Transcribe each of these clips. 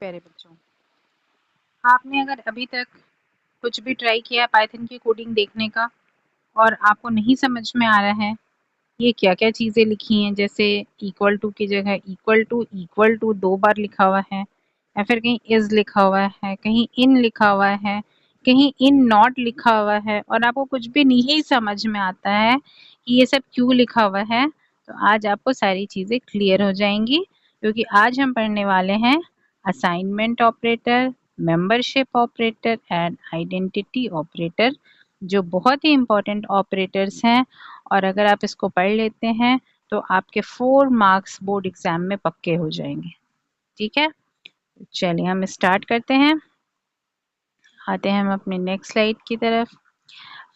प्यारे बच्चों, आपने अगर अभी तक कुछ भी ट्राई किया पाइथन की कोडिंग देखने का और आपको नहीं समझ में आ रहा है ये क्या क्या चीज़ें लिखी हैं, जैसे इक्वल टू की जगह इक्वल टू 2 बार लिखा हुआ है या फिर कहीं इज लिखा हुआ है, कहीं इन लिखा हुआ है, कहीं इन नॉट लिखा हुआ है और आपको कुछ भी नहीं समझ में आता है कि ये सब क्यों लिखा हुआ है, तो आज आपको सारी चीज़ें क्लियर हो जाएंगी क्योंकि आज हम पढ़ने वाले हैं assignment operator, membership operator and identity operator, जो बहुत ही इम्पोर्टेंट ऑपरेटर्स हैं और अगर आप इसको पढ़ लेते हैं तो आपके 4 मार्क्स बोर्ड एग्जाम में पक्के हो जाएंगे। ठीक है, चलिए हम स्टार्ट करते हैं। आते हैं हम अपने नेक्स्ट स्लाइड की तरफ।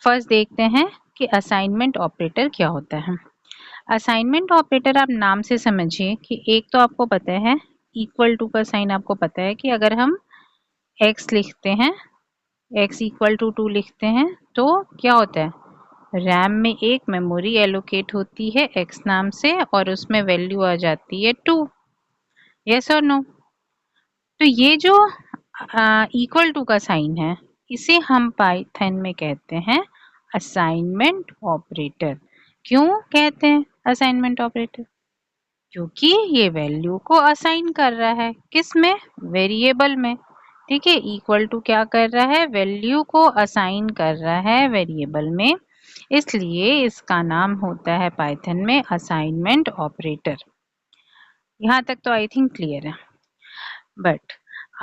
फर्स्ट देखते हैं कि असाइनमेंट ऑपरेटर क्या होता है। असाइनमेंट ऑपरेटर आप नाम से समझिए कि एक तो आपको पता है इक्वल टू का साइन, आपको पता है कि अगर हम x लिखते हैं, x इक्वल टू 2 लिखते हैं तो क्या होता है, रैम में एक मेमोरी एलोकेट होती है x नाम से और उसमें वैल्यू आ जाती है 2। यस और नो? तो ये जो इक्वल टू का साइन है इसे हम पाइथन में कहते हैं असाइनमेंट ऑपरेटर। क्यों कहते हैं असाइनमेंट ऑपरेटर? क्योंकि ये वैल्यू को असाइन कर रहा है, किस में, वेरिएबल में। ठीक है, इक्वल टू क्या कर रहा है, वैल्यू को असाइन कर रहा है वेरिएबल में, इसलिए इसका नाम होता है पाइथन में असाइनमेंट ऑपरेटर। यहाँ तक तो आई थिंक क्लियर है। बट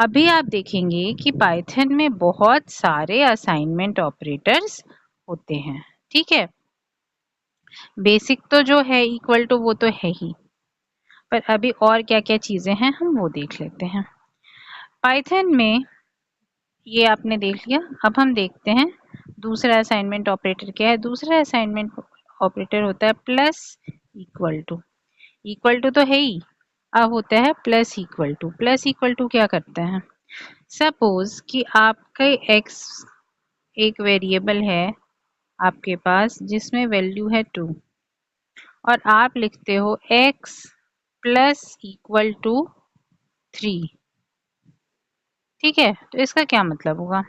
अभी आप देखेंगे कि पाइथन में बहुत सारे असाइनमेंट ऑपरेटर्स होते हैं। ठीक है, बेसिक तो जो है इक्वल टू वो तो है ही, पर अभी और क्या क्या चीजें हैं हम वो देख लेते हैं। पाइथन में ये आपने देख लिया, अब हम देखते हैं दूसरा असाइनमेंट ऑपरेटर क्या है। दूसरा असाइनमेंट ऑपरेटर होता है plus equal to. Equal to तो है ही, अब होता है plus equal to. Plus equal to क्या करता है, सपोज कि आपके x एक वेरिएबल है आपके पास जिसमें वैल्यू है 2 और आप लिखते हो x प्लस इक्वल टू 3। ठीक है, तो इसका क्या मतलब होगा,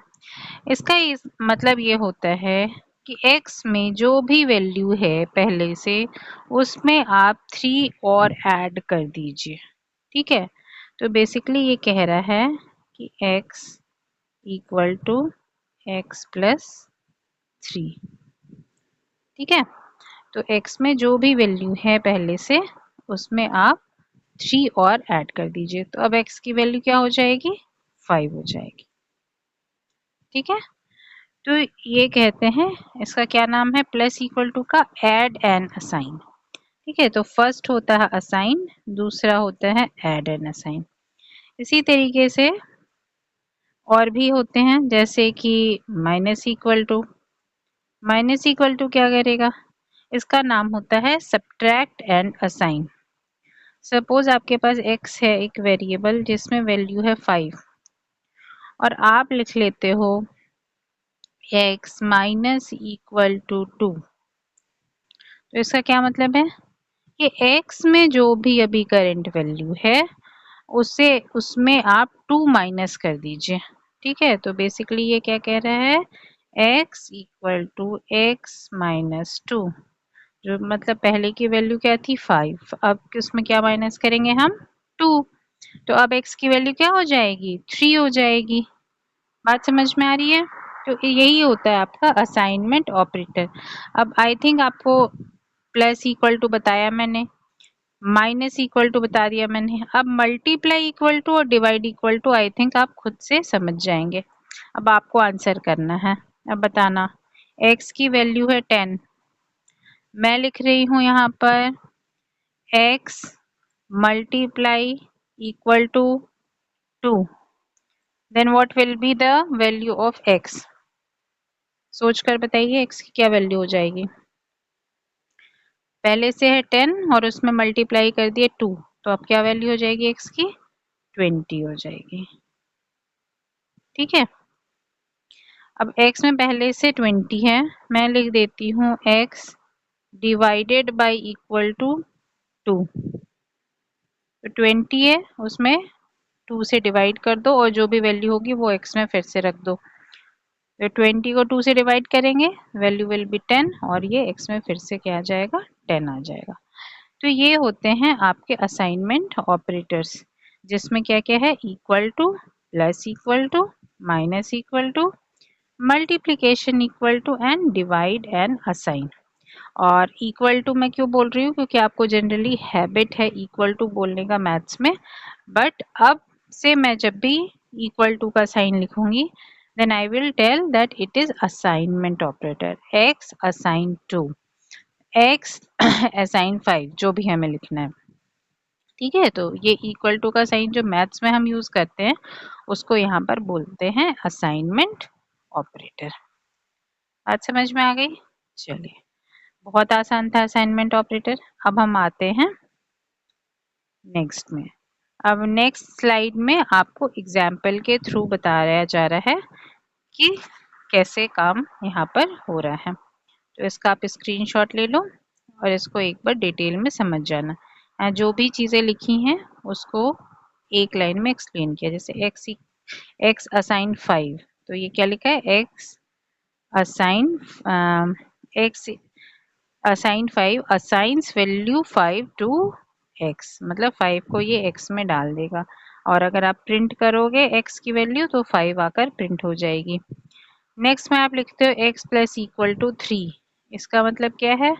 इसका मतलब ये होता है कि x में जो भी वैल्यू है पहले से उसमें आप 3 और ऐड कर दीजिए। ठीक है, तो बेसिकली ये कह रहा है कि x equal to x plus 3। ठीक है, तो x में जो भी वैल्यू है पहले से उसमें आप 3 और ऐड कर दीजिए, तो अब x की वैल्यू क्या हो जाएगी, 5 हो जाएगी। ठीक है, तो ये कहते हैं, इसका क्या नाम है, प्लस इक्वल टू का ऐड एंड असाइन। ठीक है, तो फर्स्ट होता है असाइन, दूसरा होता है ऐड एंड असाइन। इसी तरीके से और भी होते हैं, जैसे कि minus equal to. Minus equal to क्या करेगा, इसका नाम होता है सब्ट्रैक्ट एंड असाइन। सपोज आपके पास x है एक वेरिएबल जिसमें वैल्यू है 5 और आप लिख लेते हो x माइनस इक्वल टू 2। तो इसका क्या मतलब है कि x में जो भी अभी करंट वैल्यू है उसे उसमें आप 2 माइनस कर दीजिए। ठीक है, तो बेसिकली ये क्या कह रहा है, x equal to x minus 2, जो मतलब पहले की वैल्यू क्या थी 5, अब उसमें क्या माइनस करेंगे हम, 2, तो अब x की वैल्यू क्या हो जाएगी, 3 हो जाएगी। बात समझ में आ रही है? तो यही होता है आपका असाइनमेंट ऑपरेटर। अब आई थिंक आपको प्लस इक्वल टू बताया मैंने, माइनस इक्वल टू बता दिया मैंने, अब मल्टीप्लाई इक्वल टू और divide equal to I think आप खुद से समझ जाएंगे। अब आपको आंसर करना है, अब बताना x की वैल्यू है 10, मैं लिख रही हूँ यहाँ पर x multiply equal to 2, then what will be the value of x। सोच कर बताइए x की क्या वैल्यू हो जाएगी, पहले से है 10 और उसमें मल्टीप्लाई कर दिए 2, तो अब क्या वैल्यू हो जाएगी x की, 20 हो जाएगी। ठीक है, अब x में पहले से 20 है, मैं लिख देती हूँ x divided by equal to 2, तो 20 है उसमें 2 से डिवाइड कर दो और जो भी वैल्यू होगी वो x में फिर से रख दो। तो 20 को 2 से डिवाइड करेंगे, वैल्यू विल बी 10 और ये x में फिर से क्या आ जाएगा, 10 आ जाएगा। तो ये होते हैं आपके असाइनमेंट ऑपरेटर्स, जिसमें क्या क्या है, equal to, plus equal to, minus equal to, multiplication equal to and divide and assign. और इक्वल टू मैं क्यों बोल रही हूँ, क्योंकि आपको जनरली हैबिट है इक्वल टू बोलने का मैथ्स में, बट अब से मैं जब भी इक्वल टू का साइन लिखूंगी then I will tell that it is assignment operator, x assign 2, x assign 5, जो भी हमें लिखना है। ठीक है, तो ये इक्वल टू का साइन जो मैथ्स में हम यूज करते हैं उसको यहाँ पर बोलते हैं असाइनमेंट ऑपरेटर। बात समझ में आ गई? चलिए, बहुत आसान था असाइनमेंट ऑपरेटर। अब हम आते हैं नेक्स्ट में। अब नेक्स्ट स्लाइड में आपको एग्जाम्पल के थ्रू बताया जा रहा है कि कैसे काम यहाँ पर हो रहा है। तो इसका आप स्क्रीनशॉट ले लो और इसको एक बार डिटेल में समझ जाना। जो भी चीज़ें लिखी हैं उसको एक लाइन में एक्सप्लेन किया, जैसे x असाइन 5, तो ये क्या लिखा है, x assign x assign 5 assigns value 5 to x, मतलब 5 को ये x में डाल देगा और अगर आप प्रिंट करोगे x की वैल्यू तो 5 आकर प्रिंट हो जाएगी। नेक्स्ट में आप लिखते हो x प्लस इक्वल टू 3, इसका मतलब क्या है,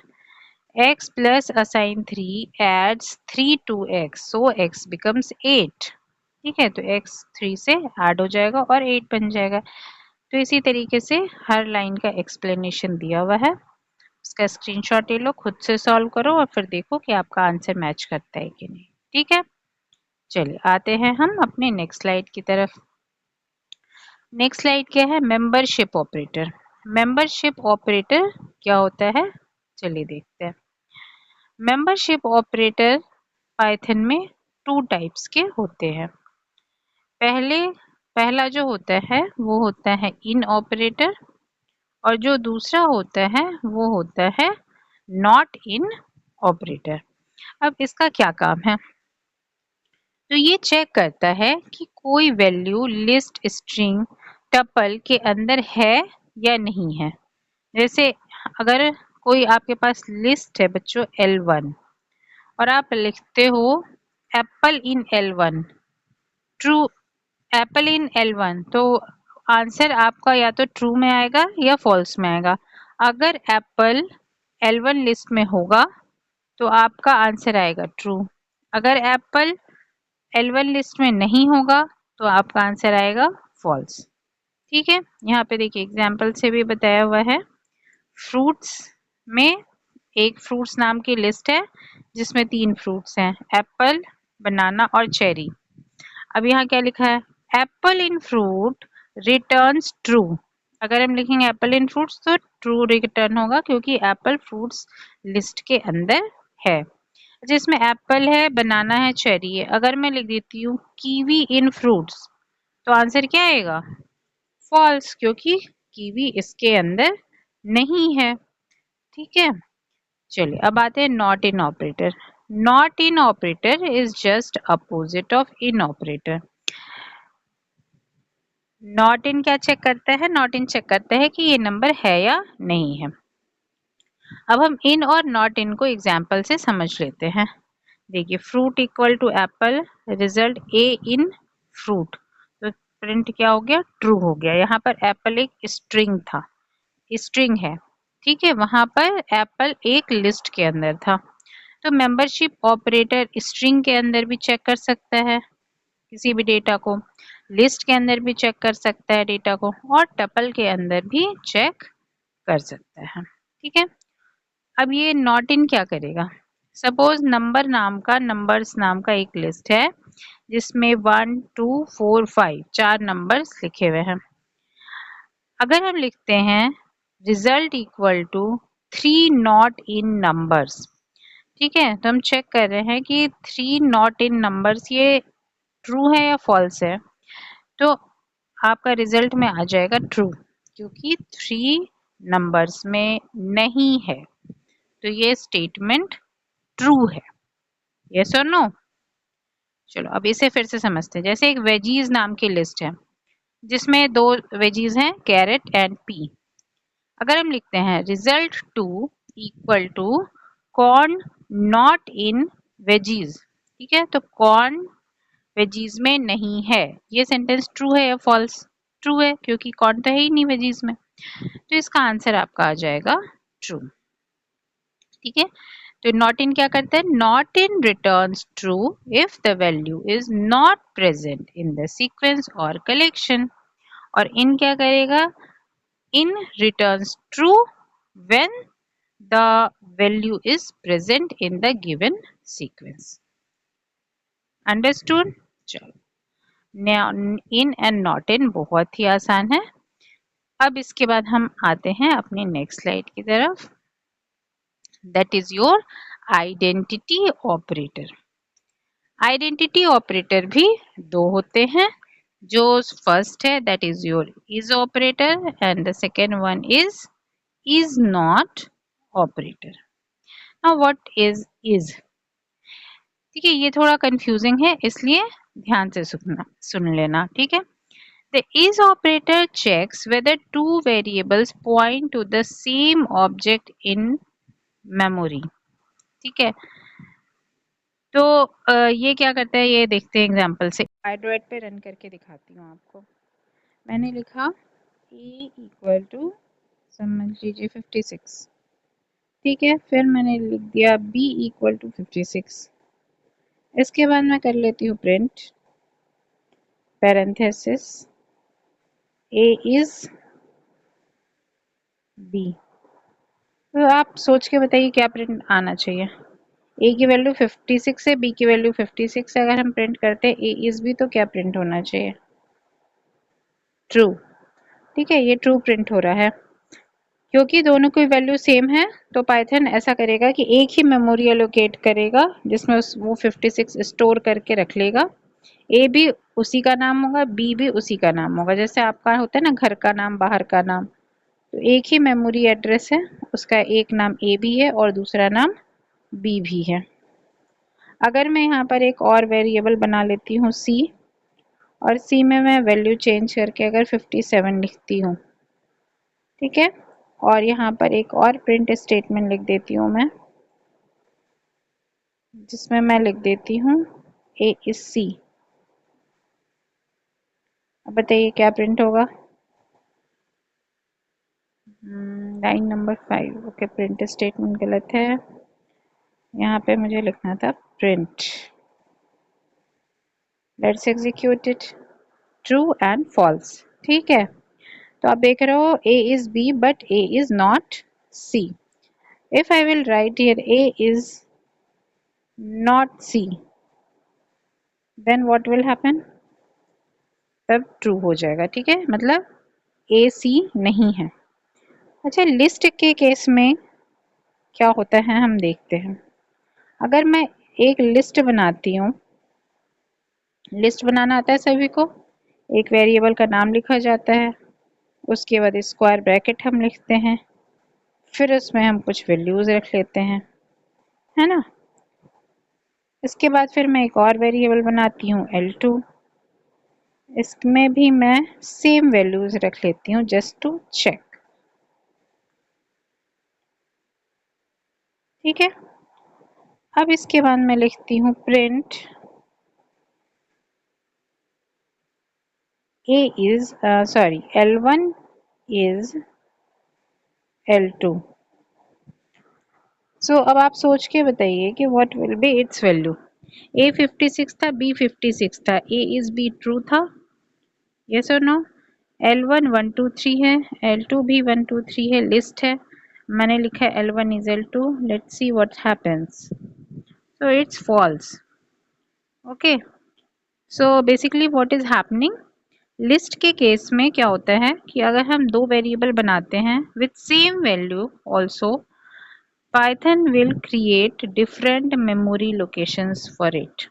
x plus assign 3 adds 3 to x, so x becomes 8। ठीक है, तो x 3 से ऐड हो जाएगा और 8 बन जाएगा। तो इसी तरीके से हर लाइन का एक्सप्लेनेशन दिया हुआ है, उसका स्क्रीनशॉट ले लो, खुद से सॉल्व करो और फिर देखो कि आपका आंसर मैच करता है कि नहीं। ठीक है, चलिए आते हैं हम अपने नेक्स्ट स्लाइड की तरफ। नेक्स्ट स्लाइड क्या है, मेंबरशिप ऑपरेटर। मेंबरशिप ऑपरेटर क्या होता है, चलिए देखते हैं। मेंबरशिप ऑपरेटर पाइथन में 2 टाइप्स के होते हैं। पहला जो होता है वो होता है इन ऑपरेटर और जो दूसरा होता है वो होता है नॉट इन ऑपरेटर। अब इसका क्या काम है, तो ये चेक करता है कि कोई वैल्यू लिस्ट स्ट्रिंग टपल के अंदर है या नहीं है। जैसे अगर कोई आपके पास लिस्ट है बच्चों L1 और आप लिखते हो apple in L1, true apple in L1, तो आंसर आपका या तो ट्रू में आएगा या फॉल्स में आएगा। अगर एप्पल L1 लिस्ट में होगा तो आपका आंसर आएगा ट्रू, अगर एप्पल L1 लिस्ट में नहीं होगा तो आपका आंसर आएगा फॉल्स। ठीक है, यहाँ पे देखिए एग्जाम्पल से भी बताया हुआ है। फ्रूट्स में एक फ्रूट्स नाम की लिस्ट है जिसमें 3 फ्रूट्स हैं, एप्पल, बनाना और चेरी। अब यहाँ क्या लिखा है, apple in fruit returns true. अगर हम लिखेंगे एप्पल इन फ्रूट्स तो ट्रू रिटर्न होगा क्योंकि एप्पल फ्रूट्स लिस्ट के अंदर है। जिसमें एप्पल है, बनाना है, चेरी है। अगर मैं लिख देती हूँ कीवी इन फ्रूट्स तो आंसर क्या आएगा, फॉल्स, क्योंकि कीवी इसके अंदर नहीं है। ठीक है, चलिए अब आते हैं not in operator. Not in operator is just opposite of in operator. Not in क्या चेक करता है, नॉट इन चेक करता है कि ये नंबर है या नहीं है। अब हम इन और नॉट इन को एग्जाम्पल से समझ लेते हैं। देखिए fruit equal to apple, result a in fruit, तो प्रिंट क्या हो गया, ट्रू हो गया। यहाँ पर एप्पल एक स्ट्रिंग था, स्ट्रिंग है। ठीक है, वहां पर एप्पल एक लिस्ट के अंदर था। तो मेंबरशिप ऑपरेटर स्ट्रिंग के अंदर भी चेक कर सकता है किसी भी डेटा को, लिस्ट के अंदर भी चेक कर सकता है डेटा को और टपल के अंदर भी चेक कर सकता है। ठीक है, अब ये नॉट इन क्या करेगा, सपोज नंबर्स नाम का एक लिस्ट है जिसमें 1 2 4 5 4 नंबर्स लिखे हुए हैं। अगर हम लिखते हैं result equal to 3 not in numbers, ठीक है, तो हम चेक कर रहे हैं कि 3 नॉट इन नंबर्स ये ट्रू है या फॉल्स है। तो आपका रिजल्ट में आ जाएगा ट्रू क्योंकि 3 नंबर्स में नहीं है, तो ये स्टेटमेंट ट्रू है। यस और नो? चलो अब इसे फिर से समझते हैं। जैसे एक वेजीज नाम की लिस्ट है जिसमें 2 वेजीज हैं, कैरेट एंड पी। अगर हम लिखते हैं result 2 equal to corn not in veggies, ठीक है, तो कॉर्न वेजीज में नहीं है, ये सेंटेंस ट्रू है या फॉल्स? ट्रू है, क्योंकि कॉर्न तो है ही नहीं वेजीज में। तो इसका आंसर आपका आ जाएगा ट्रू। ठीक है, तो नॉट इन क्या करता है? Not in returns true if the value is not present in the sequence और कलेक्शन। और इन क्या करेगा? In returns true when the value is present in the given sequence. Understood? चलो, इन एंड नॉट इन बहुत ही आसान है। अब इसके बाद हम आते हैं अपनी नेक्स्ट स्लाइड की तरफ, that is your identity operator. Identity operator भी 2 होते हैं। जो फर्स्ट है that is your is operator and the second one is not operator. Now what is? ठीक है, ये थोड़ा कंफ्यूजिंग है, इसलिए ध्यान से सुन लेना। ठीक है, the is operator checks whether two variables point to the same object in memory। ठीक है, तो ये क्या करता है ये देखते हैं एग्जांपल से। एंड्रॉइड पे रन करके दिखाती हूँ आपको। मैंने लिखा a इक्वल टू समझ लीजिए 56। ठीक है, फिर मैंने लिख दिया b इक्वल टू 56। इसके बाद मैं कर लेती हूँ print parenthesis a is b। तो आप सोच के बताइए क्या प्रिंट आना चाहिए। a की वैल्यू 56 है, b की वैल्यू 56 है, अगर हम प्रिंट करते हैं a इज b तो क्या प्रिंट होना चाहिए? ट्रू। ठीक है, ये ट्रू प्रिंट हो रहा है क्योंकि दोनों की वैल्यू सेम है। तो पाइथन ऐसा करेगा कि एक ही मेमोरी एलोकेट करेगा जिसमें वो 56 स्टोर करके रख लेगा। a भी उसी का नाम होगा, b भी उसी का नाम होगा। जैसे आपका होता है ना घर का नाम, बाहर का नाम, तो एक ही मेमोरी एड्रेस है, उसका एक नाम a भी है और दूसरा नाम b भी है। अगर मैं यहाँ पर एक और वेरिएबल बना लेती हूँ c, और c में मैं वैल्यू चेंज करके अगर 57 लिखती हूँ, ठीक है, और यहाँ पर एक और प्रिंट स्टेटमेंट लिख देती हूँ मैं, जिसमें मैं लिख देती हूँ a is c। अब बताइए क्या प्रिंट होगा? Line number 5। Okay, print statement गलत है, यहाँ पे मुझे लिखना था print. Let's execute it, true and false. ठीक है, तो आप देख रहे हो a is b but a is not c। if I will write here a is not c, then what will happen? तब ट्रू हो जाएगा। ठीक है, मतलब a c नहीं है। अच्छा, लिस्ट के केस में क्या होता है हम देखते हैं। अगर मैं एक लिस्ट बनाती हूँ, लिस्ट बनाना आता है सभी को, एक वेरिएबल का नाम लिखा जाता है, उसके बाद स्क्वायर ब्रैकेट हम लिखते हैं, फिर उसमें हम कुछ वैल्यूज रख लेते हैं, है ना। इसके बाद फिर मैं एक और वेरिएबल बनाती हूँ L2, इसमें भी मैं सेम वैल्यूज रख लेती हूँ जस्ट टू चेक। ठीक है, अब इसके बाद मैं लिखती हूँ प्रिंट L1 is L2। सो अब आप सोच के बताइए कि what will B it's value. a 56 था, b 56 था, a is b ट्रू था, यस और नो। L1 1 2 3 है, L2 भी 1 2 3 है, लिस्ट है, मैंने लिखा है L1 is L2। Let's see what happens. So it's false. Okay, so basically what is happening, list के केस में क्या होता है कि अगर हम दो वेरिएबल बनाते हैं with same value also, Python will create different memory locations for it.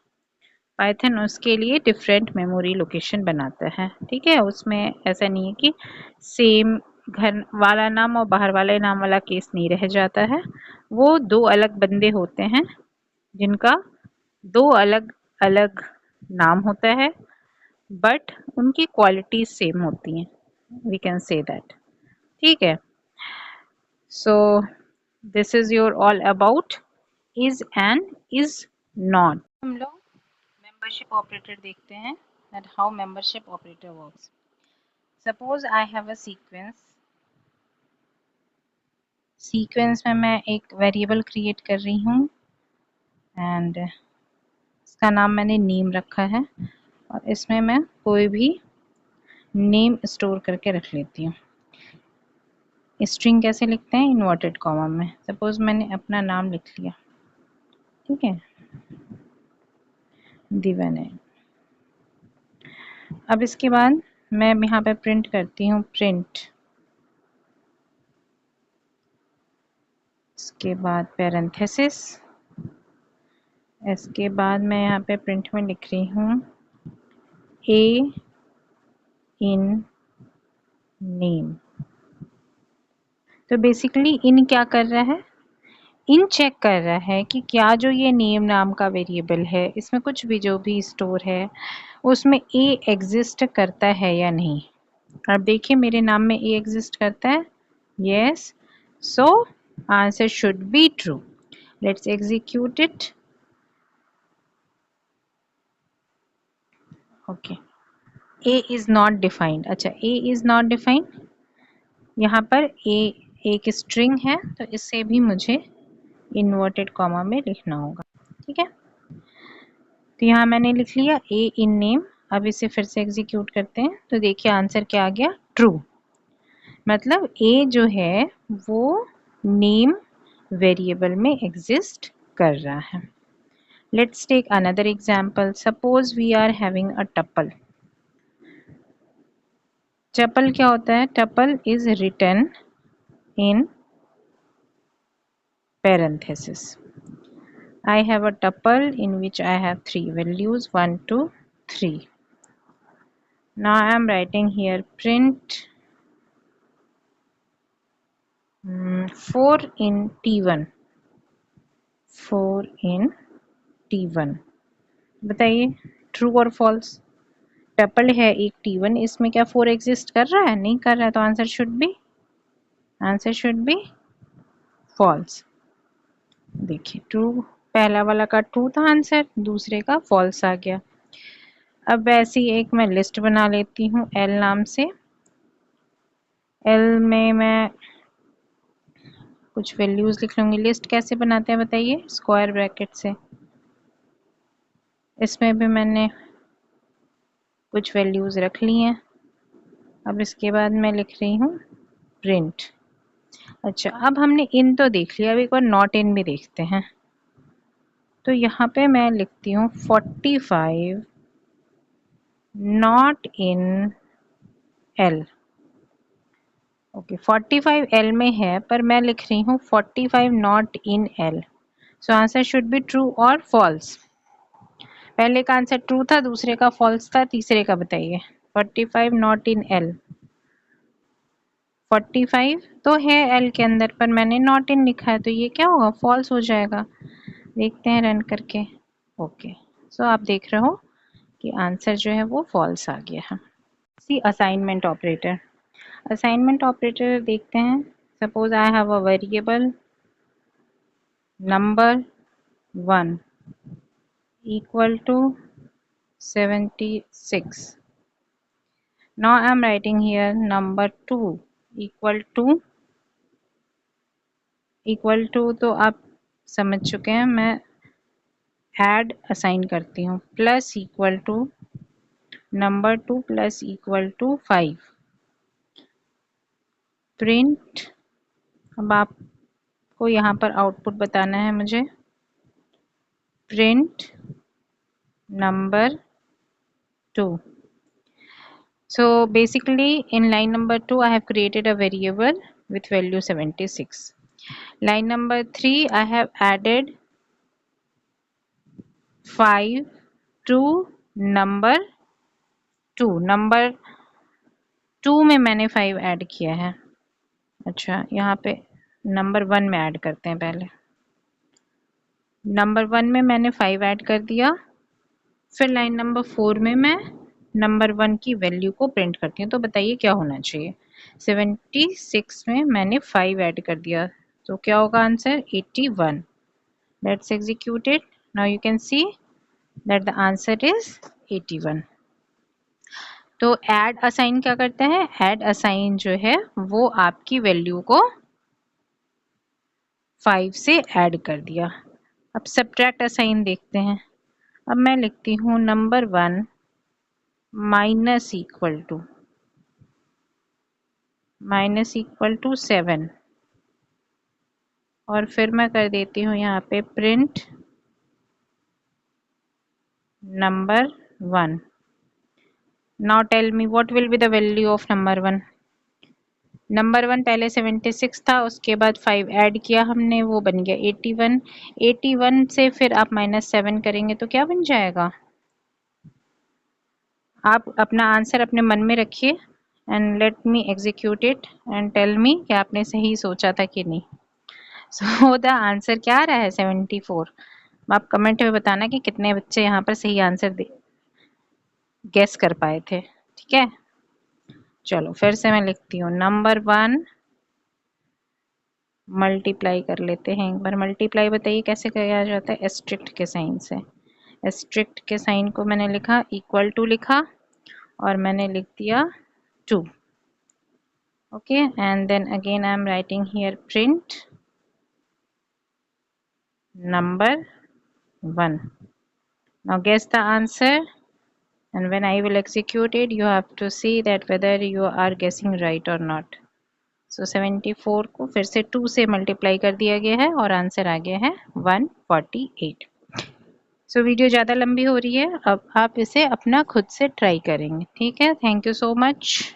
Python उसके लिए डिफरेंट मेमोरी लोकेशन बनाता है। ठीक है, उसमें ऐसा नहीं है कि सेम घर वाला नाम और बाहर वाले नाम वाला केस नहीं रह जाता है। वो दो अलग बंदे होते हैं जिनका दो अलग अलग नाम होता है बट उनकी क्वालिटी सेम होती हैं, वी कैन से दैट। ठीक है, so this is your all about is and is not. हम लोग मेंबरशिप ऑपरेटर देखते हैं, that how membership operator works. Suppose I have a sequence में मैं एक वेरिएबल क्रिएट कर रही हूँ एंड इसका नाम मैंने नेम रखा है और इसमें मैं कोई भी नेम स्टोर करके रख लेती हूँ। स्ट्रिंग कैसे लिखते हैं? इन्वर्टेड कॉमा में। सपोज मैंने अपना नाम लिख लिया, ठीक है, दिवन है। अब इसके बाद मैं यहाँ पे प्रिंट करती हूँ प्रिंट, इसके बाद पैरेंथेसिस, इसके बाद मैं यहाँ पे प्रिंट में लिख रही हूँ ए इन नेम। तो बेसिकली इन क्या कर रहा है? इन चेक कर रहा है कि क्या जो ये नेम नाम का वेरिएबल है इसमें कुछ भी जो भी स्टोर है उसमें ए एग्जिस्ट करता है या नहीं। अब देखिए मेरे नाम में ए एग्जिस्ट करता है, yes, so answer should be true. Let's execute it. Okay, A is not defined. अच्छा, ए इज नॉट डिफाइंड, यहाँ पर ए एक स्ट्रिंग है तो इसे भी मुझे इन्वर्टेड कॉमा में लिखना होगा। ठीक है, तो यहाँ मैंने लिख लिया ए इन नेम। अब इसे फिर से एग्जीक्यूट करते हैं तो देखिए आंसर क्या आ गया? ट्रू। मतलब ए जो है वो नेम वेरिएबल में एग्जिस्ट कर रहा है। Let's take another example. Suppose we are having a tuple. Tuple क्या होता है? Tuple is written in parenthesis. I have a tuple in which I have 3 values 1 2 3. Now I am writing here print 4 in T1, 4 in T1। बताइए true और false? Tuple है एक T1, इसमें क्या 4 exist कर रहा है? नहीं कर रहा है, तो आंसर शुड बी फॉल्स। देखिए ट्रू, पहला वाला का ट्रू था आंसर, दूसरे का फॉल्स आ गया। अब ऐसी एक मैं लिस्ट बना लेती हूँ एल नाम से। एल में मैं कुछ वैल्यूज लिख लूँगी। लिस्ट कैसे बनाते हैं बताइए? स्क्वायर ब्रैकेट से। इसमें भी मैंने कुछ वैल्यूज रख ली हैं। अब इसके बाद मैं लिख रही हूँ प्रिंट। अच्छा, अब हमने इन तो देख लिया, अब एक बार नॉट इन भी देखते हैं। तो यहाँ पे मैं लिखती हूँ 45 not in L. Okay, 45 L में है पर मैं लिख रही हूँ 45 not in L. So answer should be true और फॉल्स। पहले का आंसर ट्रू था, दूसरे का फॉल्स था, तीसरे का बताइए? 45 नॉट इन एल। 45 तो है एल के अंदर पर मैंने नॉट इन लिखा है, तो ये क्या होगा? फॉल्स हो जाएगा। देखते हैं रन करके। ओके, सो आप देख रहे हो कि आंसर जो है वो फॉल्स आ गया है। सी असाइनमेंट ऑपरेटर। असाइनमेंट ऑपरेटर देखते हैं। Suppose I have a variable number 1 equal to 76. Now I am writing here number 2 equal to तो आप समझ चुके हैं, मैं ऐड असाइन करती हूँ plus equal to number 2 plus equal to 5 print. अब आपको यहाँ पर आउटपुट बताना है मुझे। Print number 2। So basically in line number 2 I have created a variable with value 76. Line number 3 I have added 5 to number 2। Number 2 में मैंने 5 add किया है। अच्छा, यहाँ पे नंबर 1 में ऐड करते हैं पहले। नंबर 1 में मैंने 5 ऐड कर दिया फिर लाइन नंबर 4 में मैं नंबर 1 की वैल्यू को प्रिंट करती हूँ। तो बताइए क्या होना चाहिए। 76 में मैंने 5 ऐड कर दिया, तो क्या होगा answer 81। Let's execute it. Now you can see that the answer is 81। तो ऐड असाइन क्या करता है, ऐड असाइन जो है वो आपकी वैल्यू को 5 से ऐड कर दिया। अब सब्ट्रैक्ट असाइन देखते हैं। अब मैं लिखती हूँ नंबर 1 माइनस इक्वल टू 7 और फिर मैं कर देती हूँ यहाँ पे print number 1। Now tell me what will be the value of number 1। Number 1 पहले 76 था, उसके बाद 5 ऐड किया हमने, वो बन गया 81। 81 से फिर आप -7 करेंगे तो क्या बन जाएगा। आप अपना आंसर अपने मन में रखिए and let me execute it and tell me कि आपने सही सोचा था कि नहीं। सो द आंसर क्या आ रहा है 74। आप कमेंट में बताना कि कितने बच्चे यहाँ पर सही आंसर गेस कर पाए थे। ठीक है, चलो फिर से मैं लिखती हूँ नंबर 1 मल्टीप्लाई कर लेते हैं। एक बार मल्टीप्लाई बताइए कैसे किया जाता है, एस्ट्रिक्ट के साइन से। एस्ट्रिक्ट के साइन को मैंने लिखा, इक्वल टू लिखा और मैंने लिख दिया 2। okay, and then again I am writing here print number 1. Now guess the answer, and when I will execute it you have to see that whether you are guessing right or not. So 74 को फिर से 2 से multiply कर दिया गया है और answer आ गया है 148। सो वीडियो ज़्यादा लंबी हो रही है, अब आप इसे अपना खुद से ट्राई करेंगे। ठीक है, थैंक यू सो मच।